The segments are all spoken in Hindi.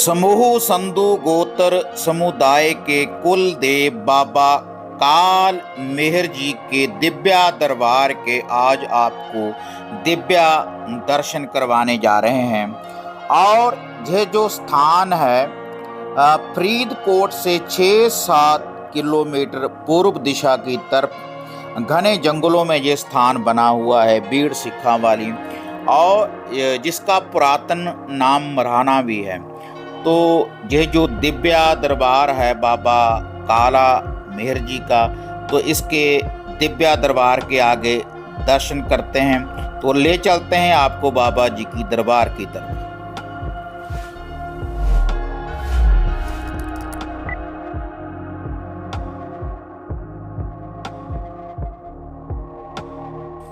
समूह संधु गोत्र समुदाय के कुल देव बाबा काल मेहर जी के दिव्या दरबार के आज आपको दिव्या दर्शन करवाने जा रहे हैं। और यह जो स्थान है फरीदकोट से 6-7 किलोमीटर पूर्व दिशा की तरफ घने जंगलों में ये स्थान बना हुआ है, बीड़ सिक्खा वाली, और जिसका पुरातन नाम मरहाना भी है। तो यह जो दिव्या दरबार है बाबा काला मेहर जी का, तो इसके दिव्या दरबार के आगे दर्शन करते हैं। तो ले चलते हैं आपको बाबा जी की दरबार की तरफ।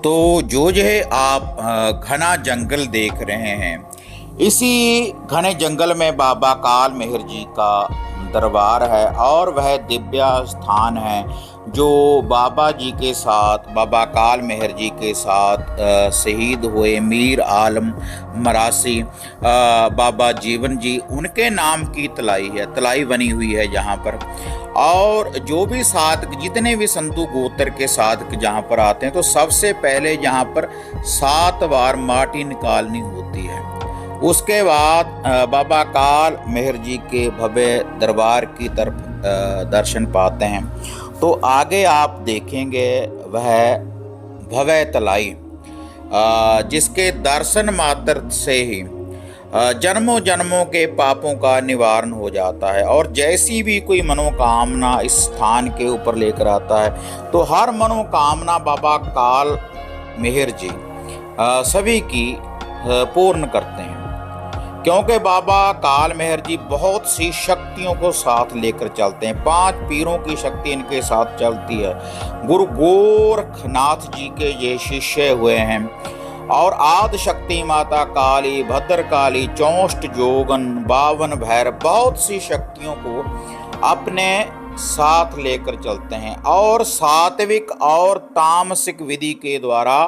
तो जो है आप घना जंगल देख रहे हैं, इसी घने जंगल में बाबा काल मेहर जी का दरबार है। और वह दिव्या स्थान है जो बाबा जी के साथ, बाबा काल मेहर जी के साथ शहीद हुए मीर आलम मरासी बाबा जीवन जी, उनके नाम की तलाई है, तलाई बनी हुई है जहाँ पर। और जो भी साधक, जितने भी संतु गोत्र के साधक जहाँ पर आते हैं, तो सबसे पहले यहाँ पर 7 बार माटी निकालनी होती है। उसके बाद बाबा काल मेहर जी के भव्य दरबार की तरफ दर्शन पाते हैं। तो आगे आप देखेंगे वह भव्य तलाई, जिसके दर्शन मात्र से ही जन्मों जन्मों के पापों का निवारण हो जाता है। और जैसी भी कोई मनोकामना इस स्थान के ऊपर लेकर आता है, तो हर मनोकामना बाबा काल मेहर जी सभी की पूर्ण करते हैं। क्योंकि बाबा काल मेहर जी बहुत सी शक्तियों को साथ लेकर चलते हैं। 5 पीरों की शक्ति इनके साथ चलती है। गुरु गोरखनाथ जी के ये शिष्य हुए हैं। और आदि शक्ति माता काली, भद्रकाली, चौष्ट जोगन, 52 भैरव, बहुत सी शक्तियों को अपने साथ लेकर चलते हैं। और सात्विक और तामसिक विधि के द्वारा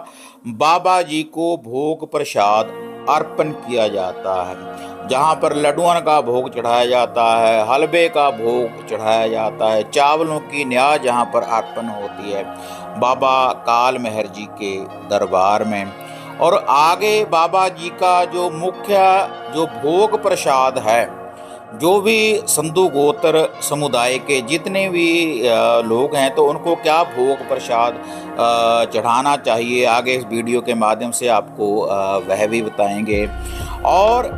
बाबा जी को भोग प्रसाद अर्पण किया जाता है। जहाँ पर लड्डुओं का भोग चढ़ाया जाता है, हलवे का भोग चढ़ाया जाता है, चावलों की न्याज जहाँ पर अर्पण होती है बाबा काल मेहर जी के दरबार में। और आगे बाबा जी का जो मुख्य जो भोग प्रसाद है, जो भी संधु गोत्र समुदाय के जितने भी लोग हैं, तो उनको क्या भोग प्रसाद चढ़ाना चाहिए, आगे इस वीडियो के माध्यम से आपको वह भी बताएंगे। और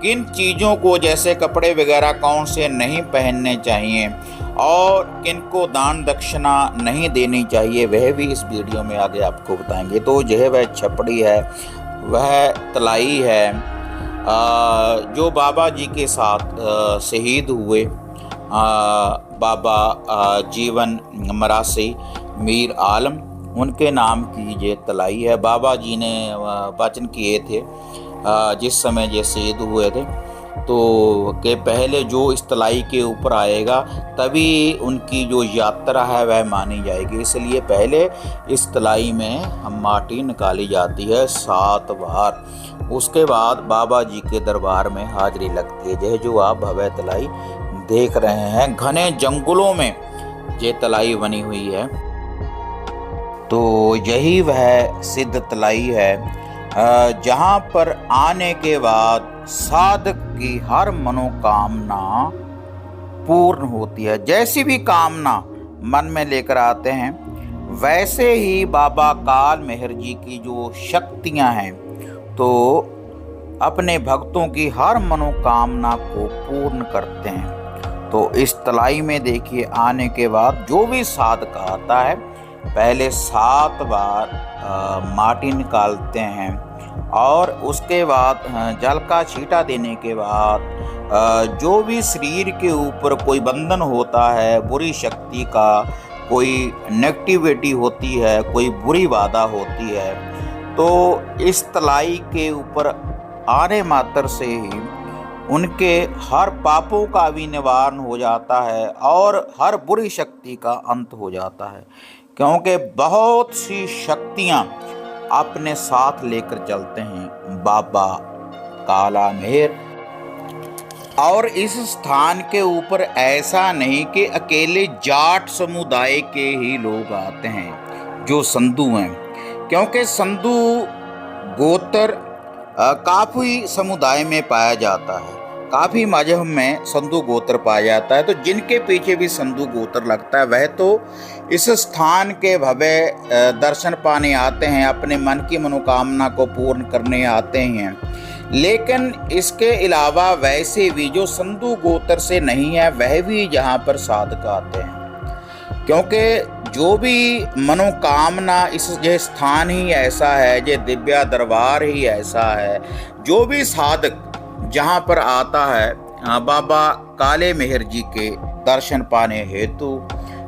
किन चीज़ों को, जैसे कपड़े वगैरह कौन से नहीं पहनने चाहिए और किन को दान दक्षिणा नहीं देनी चाहिए, वह भी इस वीडियो में आगे आपको बताएंगे। तो यह वह छपड़ी है, वह तलाई है जो बाबा जी के साथ शहीद हुए बाबा जीवन मरासी मीर आलम, उनके नाम की ये तलाई है। बाबा जी ने वचन किए थे जिस समय ये शहीद हुए थे, तो के पहले जो इस तलाई के ऊपर आएगा तभी उनकी जो यात्रा है वह मानी जाएगी। इसलिए पहले इस तलाई में हम माटी निकाली जाती है 7 बार। उसके बाद बाबा जी के दरबार में हाजिरी लगती है। यह जो आप भव्य तलाई देख रहे हैं, घने जंगलों में ये तलाई बनी हुई है। तो यही वह सिद्ध तलाई है जहाँ पर आने के बाद साधक की हर मनोकामना पूर्ण होती है। जैसी भी कामना मन में लेकर आते हैं, वैसे ही बाबा काल मेहर जी की जो शक्तियाँ हैं, तो अपने भक्तों की हर मनोकामना को पूर्ण करते हैं। तो इस तलाई में देखिए, आने के बाद जो भी साधक आता है, पहले 7 बार माटी निकालते हैं। और उसके बाद जल का छींटा देने के बाद जो भी शरीर के ऊपर कोई बंधन होता है, बुरी शक्ति का, कोई नेगेटिविटी होती है, कोई बुरी बाधा होती है, तो इस तलाई के ऊपर आने मात्र से ही उनके हर पापों का भी निवारण हो जाता है और हर बुरी शक्ति का अंत हो जाता है। क्योंकि बहुत सी शक्तियाँ अपने साथ लेकर चलते हैं बाबा काला मेहर। और इस स्थान के ऊपर ऐसा नहीं कि अकेले जाट समुदाय के ही लोग आते हैं जो संधू हैं, क्योंकि संधू गोत्र काफ़ी समुदाय में पाया जाता है, काफ़ी मजहब में संधू गोत्र पाया जाता है। तो जिनके पीछे भी संधू गोत्र लगता है वह तो इस स्थान के भव्य दर्शन पाने आते हैं, अपने मन की मनोकामना को पूर्ण करने आते हैं। लेकिन इसके अलावा वैसे भी जो संधू गोत्र से नहीं है वह भी यहाँ पर साधक आते हैं, क्योंकि जो भी मनोकामना, इस ये स्थान ही ऐसा है, ये दिव्या दरबार ही ऐसा है, जो भी साधक जहाँ पर आता है बाबा काले मेहर जी के दर्शन पाने हेतु,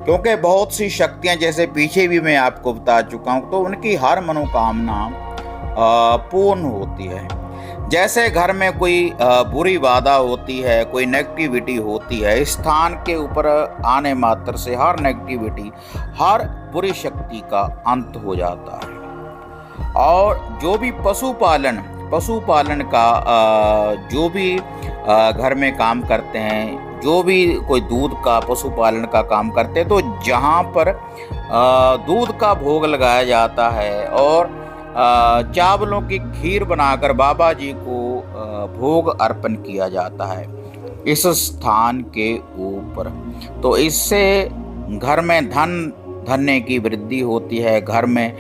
क्योंकि बहुत सी शक्तियाँ जैसे पीछे भी मैं आपको बता चुका हूँ, तो उनकी हर मनोकामना पूर्ण होती है। जैसे घर में कोई बुरी बाधा होती है, कोई नेगेटिविटी होती है, स्थान के ऊपर आने मात्र से हर नेगेटिविटी, हर बुरी शक्ति का अंत हो जाता है। और जो भी पशुपालन का जो भी घर में काम करते हैं, जो भी कोई दूध का पशुपालन का काम करते हैं, तो जहाँ पर दूध का भोग लगाया जाता है और चावलों की खीर बनाकर बाबा जी को भोग अर्पण किया जाता है इस स्थान के ऊपर, तो इससे घर में धन्य की वृद्धि होती है, घर में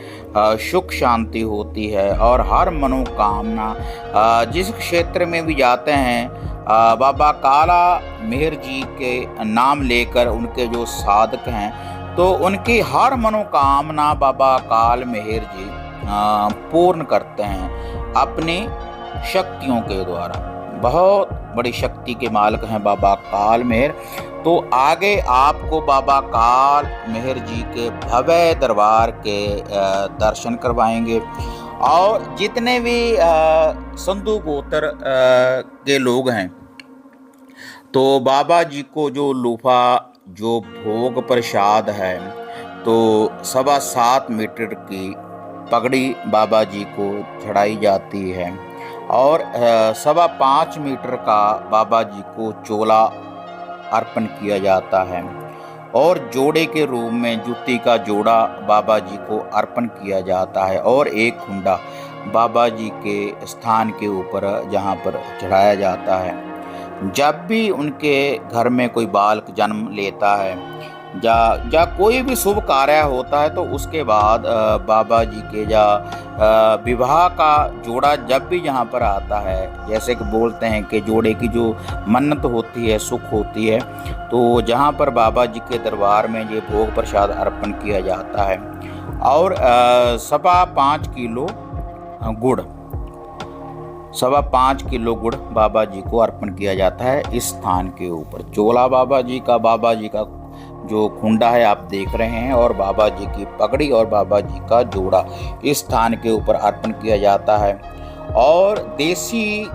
सुख शांति होती है, और हर मनोकामना जिस क्षेत्र में भी जाते हैं बाबा काला मेहर जी के नाम लेकर उनके जो साधक हैं, तो उनकी हर मनोकामना बाबा काल मेहर जी पूर्ण करते हैं अपनी शक्तियों के द्वारा। बहुत बड़ी शक्ति के मालिक हैं बाबा काल मेहर। तो आगे आपको बाबा काल मेहर जी के भव्य दरबार के दर्शन करवाएंगे, और जितने भी संधू गोत्र के लोग हैं, तो बाबा जी को जो लूफा, जो भोग प्रसाद है, तो 7.25 मीटर की पगड़ी बाबा जी को चढ़ाई जाती है, और 5.25 मीटर का बाबा जी को चोला अर्पण किया जाता है, और जोड़े के रूप में जूती का जोड़ा बाबा जी को अर्पण किया जाता है, और एक खुंडा बाबा जी के स्थान के ऊपर जहाँ पर चढ़ाया जाता है। जब भी उनके घर में कोई बालक जन्म लेता है या कोई भी शुभ कार्य होता है, तो उसके बाद बाबा जी के विवाह का जोड़ा जब भी यहाँ पर आता है, जैसे कि बोलते हैं कि जोड़े की जो मन्नत होती है, सुख होती है, तो जहाँ पर बाबा जी के दरबार में ये भोग प्रसाद अर्पण किया जाता है। और 5.25 किलो गुड़, 5.25 किलो गुड़ बाबा जी को अर्पण किया जाता है इस स्थान के ऊपर। चोला बाबा जी का जो खुंडा है आप देख रहे हैं, और बाबा जी की पगड़ी और बाबा जी का जोड़ा इस स्थान के ऊपर अर्पण किया जाता है। और देसी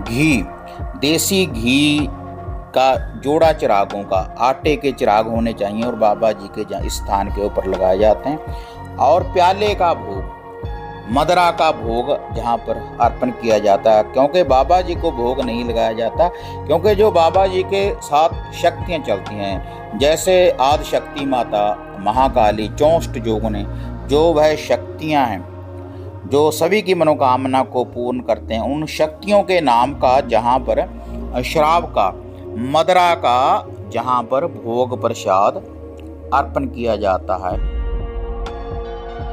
घी का जोड़ा चिरागों का, आटे के चिराग होने चाहिए, और बाबा जी के स्थान के ऊपर लगाए जाते हैं। और प्याले का भोग, मदरा का भोग जहाँ पर अर्पण किया जाता है, क्योंकि बाबा जी को भोग नहीं लगाया जाता, क्योंकि जो बाबा जी के साथ शक्तियाँ चलती हैं, जैसे आदि शक्ति माता महाकाली, चौष्ट जोगने, जो वह शक्तियाँ हैं जो सभी की मनोकामना को पूर्ण करते हैं, उन शक्तियों के नाम का जहाँ पर श्राव का, मदरा का जहाँ पर भोग प्रसाद अर्पण किया जाता है।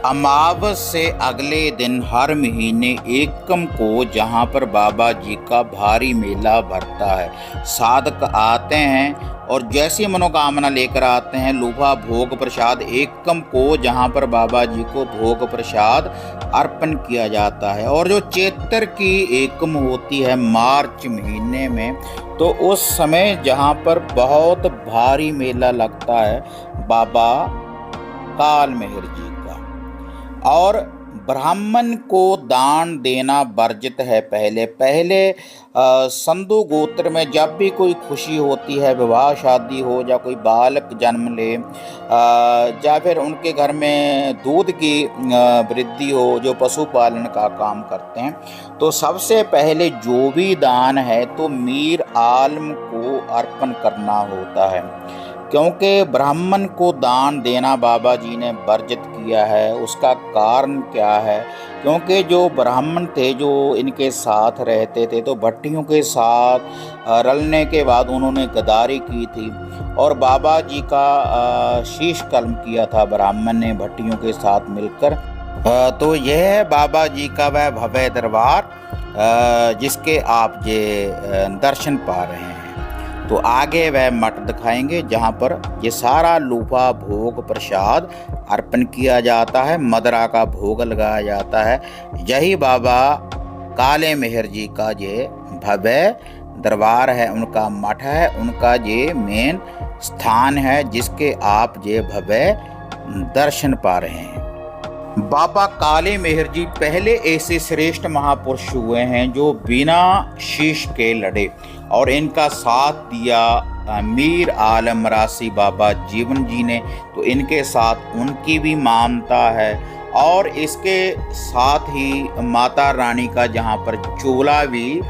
अमावस से अगले दिन हर महीने एकम को जहाँ पर बाबा जी का भारी मेला भरता है, साधक आते हैं और जैसी मनोकामना लेकर आते हैं। लूफा भोग प्रसाद एकम को जहाँ पर बाबा जी को भोग प्रसाद अर्पण किया जाता है। और जो चैत्र की एकम होती है मार्च महीने में, तो उस समय जहाँ पर बहुत भारी मेला लगता है बाबा काल मेहर जी का। और ब्राह्मण को दान देना वर्जित है। पहले पहले संधु गोत्र में जब भी कोई खुशी होती है, विवाह शादी हो या कोई बालक जन्म ले, या फिर उनके घर में दूध की वृद्धि हो, जो पशुपालन का काम करते हैं, तो सबसे पहले जो भी दान है तो मीर आलम को अर्पण करना होता है। क्योंकि ब्राह्मण को दान देना बाबा जी ने वर्जित किया है। उसका कारण क्या है? क्योंकि जो ब्राह्मण थे जो इनके साथ रहते थे, तो भट्टियों के साथ रलने के बाद उन्होंने गद्दारी की थी और बाबा जी का शीश कलम किया था ब्राह्मण ने भट्टियों के साथ मिलकर। तो यह है बाबा जी का वह भव्य दरबार जिसके आप ये दर्शन पा रहे हैं। तो आगे वह मठ दिखाएंगे जहाँ पर ये सारा लूफा भोग प्रसाद अर्पण किया जाता है, मदरा का भोग लगाया जाता है। यही बाबा काले मेहर जी का ये भव्य दरबार है, उनका मठ है, उनका ये मेन स्थान है जिसके आप ये भव्य दर्शन पा रहे हैं। बाबा काले मेहर जी पहले ऐसे श्रेष्ठ महापुरुष हुए हैं जो बिना शीश के लड़े और इनका साथ दिया मीर आलम रासी बाबा जीवन जी ने। तो इनके साथ उनकी भी मानता है और इसके साथ ही माता रानी का जहाँ पर चोला भी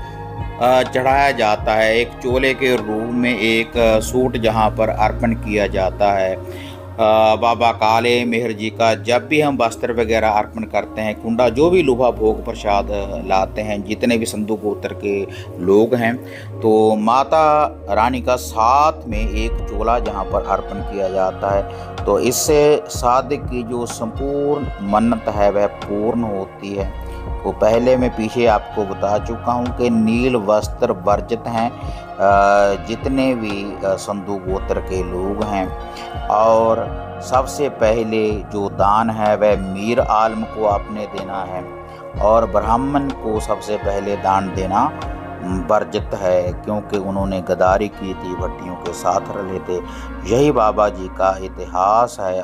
चढ़ाया जाता है, एक चोले के रूप में एक सूट जहाँ पर अर्पण किया जाता है। बाबा काले मेहर जी का जब भी हम वस्त्र वगैरह अर्पण करते हैं, कुंडा जो भी लुभा भोग प्रसाद लाते हैं, जितने भी संधु गोत्र के लोग हैं, तो माता रानी का साथ में एक चोला जहाँ पर अर्पण किया जाता है। तो इससे साधक की जो संपूर्ण मन्नत है वह पूर्ण होती है। तो पहले मैं पीछे आपको बता चुका हूँ कि नील वस्त्र वर्जित हैं जितने भी संधु गोत्र के लोग हैं। और सबसे पहले जो दान है वह मीर आलम को आपने देना है और ब्राह्मण को सबसे पहले दान देना वर्जित है, क्योंकि उन्होंने गद्दारी की थी, भट्टियों के साथ रले थे। यही बाबा जी का इतिहास है।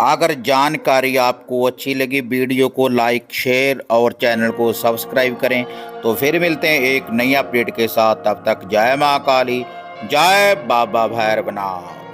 अगर जानकारी आपको अच्छी लगी, वीडियो को लाइक शेयर और चैनल को सब्सक्राइब करें। तो फिर मिलते हैं एक नई अपडेट के साथ। तब तक जय माँ काली, जय बाबा भैरवनाथ।